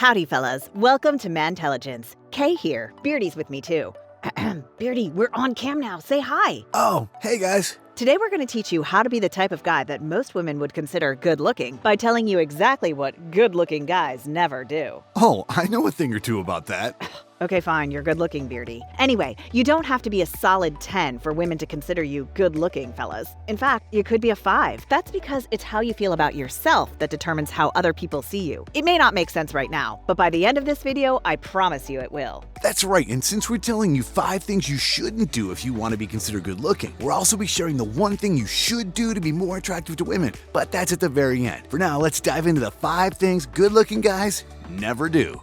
Howdy, fellas. Welcome to Mantelligence. Kay here. Beardy's with me, too. Beardy, we're on cam now. Say hi. Oh, hey, guys. Today we're going to teach you how to be the type of guy that most women would consider good-looking by telling you exactly what good-looking guys never do. Oh, I know a thing or two about that. Okay, fine, you're good-looking, Beardy. Anyway, you don't have to be a solid 10 for women to consider you good-looking, fellas. In fact, you could be a 5. That's because it's how you feel about yourself that determines how other people see you. It may not make sense right now, but by the end of this video, I promise you it will. That's right, and since we're telling you 5 things you shouldn't do if you want to be considered good-looking, we'll also be sharing the one thing you should do to be more attractive to women, but that's at the very end. For now, let's dive into the 5 things good-looking guys never do.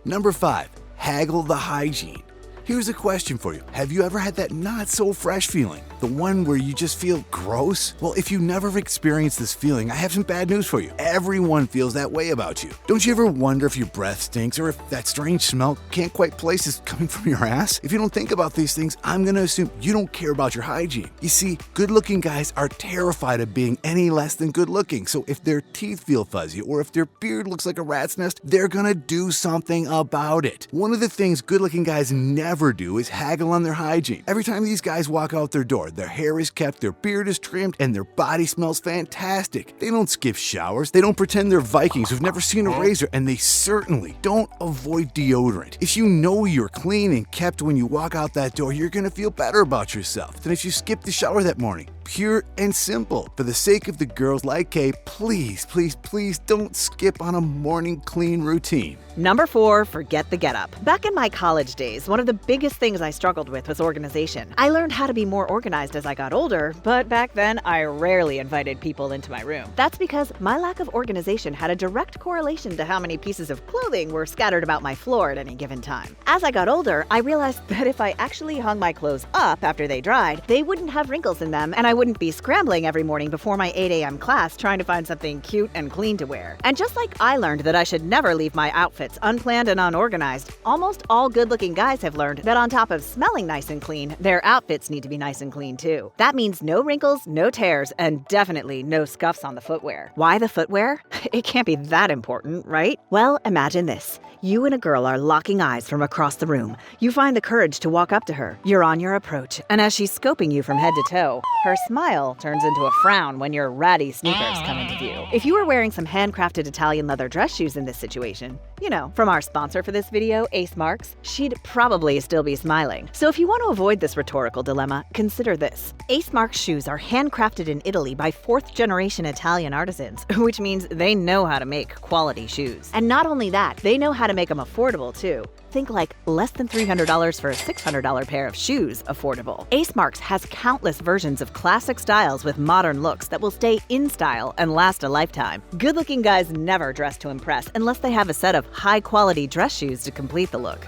Number 5, Haggle the Hygiene. Here's a question for you. Have you ever had that not-so-fresh feeling? The one where you just feel gross? Well, if you never experienced this feeling, I have some bad news for you. Everyone feels that way about you. Don't you ever wonder if your breath stinks or if that strange smell can't quite place is coming from your ass? If you don't think about these things, I'm gonna assume you don't care about your hygiene. You see, good-looking guys are terrified of being any less than good-looking, so if their teeth feel fuzzy or if their beard looks like a rat's nest, they're gonna do something about it. One of the things good-looking guys never do is haggle on their hygiene. Every time these guys walk out their door, their hair is kept, their beard is trimmed, and their body smells fantastic. They don't skip showers, they don't pretend they're Vikings who've never seen a razor, and they certainly don't avoid deodorant. If you know you're clean and kept when you walk out that door, you're gonna feel better about yourself than if you skipped the shower that morning. Pure and simple. For the sake of the girls like Kay, please, please, please don't skip on a morning clean routine. Number 4, forget the getup. Back in my college days, one of the biggest things I struggled with was organization. I learned how to be more organized as I got older, but back then I rarely invited people into my room. That's because my lack of organization had a direct correlation to how many pieces of clothing were scattered about my floor at any given time. As I got older, I realized that if I actually hung my clothes up after they dried, they wouldn't have wrinkles in them, and I wouldn't be scrambling every morning before my 8 a.m. class trying to find something cute and clean to wear. And just like I learned that I should never leave my outfits unplanned and unorganized, almost all good-looking guys have learned that on top of smelling nice and clean, their outfits need to be nice and clean too. That means no wrinkles, no tears, and definitely no scuffs on the footwear. Why the footwear? It can't be that important, right? Well, imagine this. You and a girl are locking eyes from across the room. You find the courage to walk up to her. You're on your approach, and as she's scoping you from head to toe, her smile turns into a frown when your ratty sneakers come into view. If you were wearing some handcrafted Italian leather dress shoes in this situation, you know, from our sponsor for this video, Ace Marks, she'd probably still be smiling. So if you want to avoid this rhetorical dilemma, consider this. Ace Marks shoes are handcrafted in Italy by 4th-generation Italian artisans, which means they know how to make quality shoes. And not only that, they know how to make them affordable too. Think like less than $300 for a $600 pair of shoes affordable. Ace Marks has countless versions of classic styles with modern looks that will stay in style and last a lifetime. Good-looking guys never dress to impress unless they have a set of high-quality dress shoes to complete the look.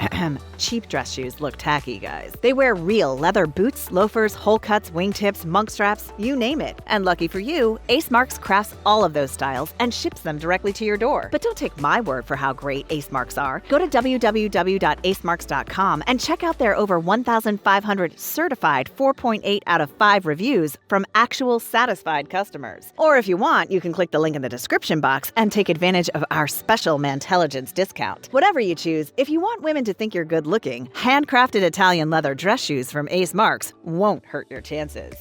Cheap dress shoes look tacky, guys. They wear real leather boots, loafers, hole cuts, wingtips, monk straps, you name it. And lucky for you, Ace Marks crafts all of those styles and ships them directly to your door. But don't take my word for how great Ace Marks are. Go to www.acemarks.com and check out their over 1,500 certified 4.8 out of 5 reviews from actual satisfied customers. Or if you want, you can click the link in the description box and take advantage of our special Mantelligence discount. Whatever you choose, if you want women to think you're good looking, handcrafted Italian leather dress shoes from Ace Marks won't hurt your chances.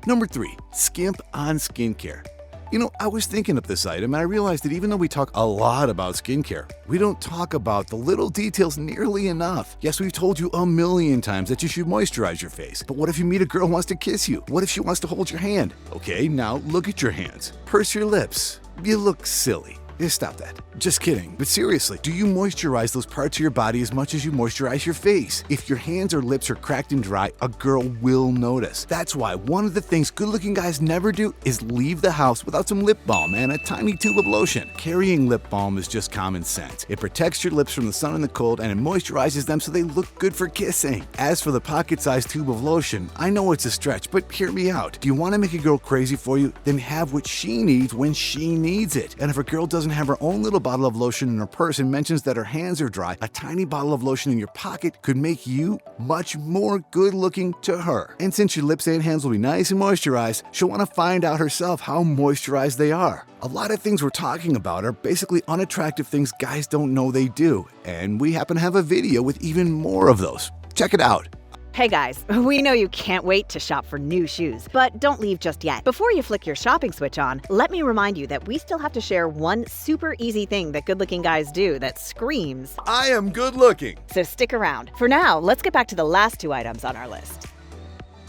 Number 3, skimp on skincare. You know, I was thinking of this item and I realized that even though we talk a lot about skincare, we don't talk about the little details nearly enough. Yes, we've told you a million times that you should moisturize your face, but what if you meet a girl who wants to kiss you? What if she wants to hold your hand? Okay, now look at your hands. Purse your lips. You look silly. Yeah, stop that. Just kidding. But seriously, do you moisturize those parts of your body as much as you moisturize your face? If your hands or lips are cracked and dry, a girl will notice. That's why one of the things good-looking guys never do is leave the house without some lip balm and a tiny tube of lotion. Carrying lip balm is just common sense. It protects your lips from the sun and the cold, and it moisturizes them so they look good for kissing. As for the pocket-sized tube of lotion, I know it's a stretch, but hear me out. Do you want to make a girl crazy for you? Then have what she needs when she needs it. And if a girl doesn't doesn't have her own little bottle of lotion in her purse and mentions that her hands are dry, a tiny bottle of lotion in your pocket could make you much more good-looking to her. And since your lips and hands will be nice and moisturized, she'll want to find out herself how moisturized they are. A lot of things we're talking about are basically unattractive things guys don't know they do, and we happen to have a video with even more of those. Check it out. Hey guys, we know you can't wait to shop for new shoes, but don't leave just yet. Before you flick your shopping switch on, let me remind you that we still have to share one super easy thing that good-looking guys do that screams, I am good looking. so stick around. For now, let's get back to the last two items on our list.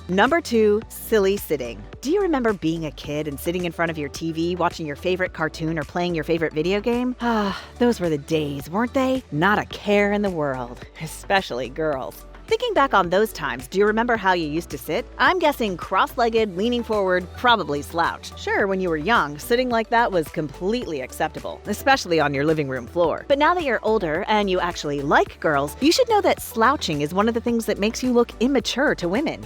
Number 2, silly sitting. Do you remember being a kid and sitting in front of your TV, watching your favorite cartoon or playing your favorite video game? Those were the days, weren't they? Not a care in the world, especially girls. Thinking back on those times, do you remember how you used to sit? I'm guessing cross-legged, leaning forward, probably slouched. Sure, when you were young, sitting like that was completely acceptable, especially on your living room floor. But now that you're older and you actually like girls, you should know that slouching is one of the things that makes you look immature to women.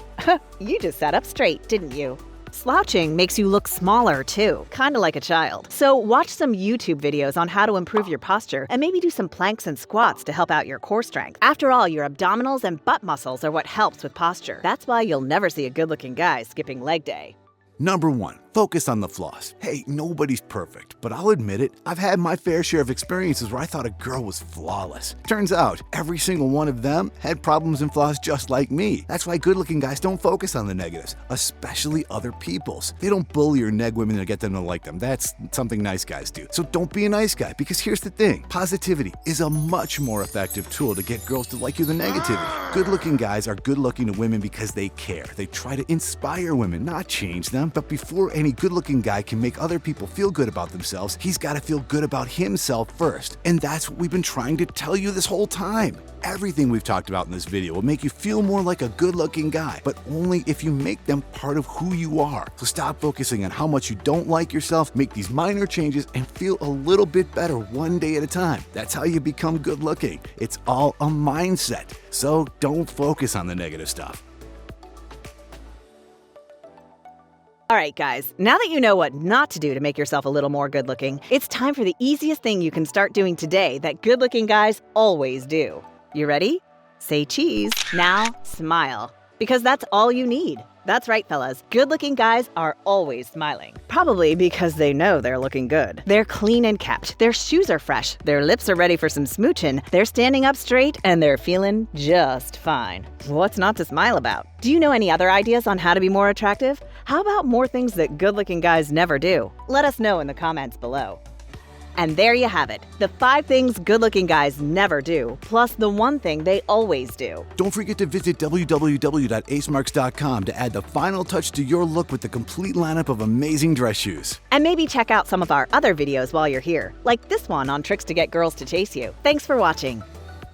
You just sat up straight, didn't you? Slouching makes you look smaller too, kinda like a child. So watch some YouTube videos on how to improve your posture and maybe do some planks and squats to help out your core strength. After all, your abdominals and butt muscles are what helps with posture. That's why you'll never see a good-looking guy skipping leg day. Number 1, focus on the flaws. Hey, nobody's perfect, but I'll admit it, I've had my fair share of experiences where I thought a girl was flawless. Turns out, every single one of them had problems and flaws just like me. That's why good-looking guys don't focus on the negatives, especially other people's. They don't bully or neg women to get them to like them. That's something nice guys do. So don't be a nice guy, because here's the thing. Positivity is a much more effective tool to get girls to like you than negativity. Good-looking guys are good-looking to women because they care. They try to inspire women, not change them. But before any good-looking guy can make other people feel good about themselves, he's got to feel good about himself first. And that's what we've been trying to tell you this whole time. Everything we've talked about in this video will make you feel more like a good-looking guy, but only if you make them part of who you are. So stop focusing on how much you don't like yourself, make these minor changes, and feel a little bit better one day at a time. That's how you become good-looking. It's all a mindset. So don't focus on the negative stuff. Alright guys, now that you know what not to do to make yourself a little more good-looking, it's time for the easiest thing you can start doing today that good-looking guys always do. You ready? Say cheese. Now, smile. Because that's all you need. That's right, fellas. Good-looking guys are always smiling. Probably because they know they're looking good. They're clean and kept. Their shoes are fresh. Their lips are ready for some smooching. They're standing up straight, and they're feeling just fine. What's not to smile about? Do you know any other ideas on how to be more attractive? How about more things that good-looking guys never do? Let us know in the comments below. And there you have it, the 5 things good-looking guys never do, plus the one thing they always do. Don't forget to visit www.acemarks.com to add the final touch to your look with the complete lineup of amazing dress shoes. And maybe check out some of our other videos while you're here, like this one on tricks to get girls to chase you. Thanks for watching.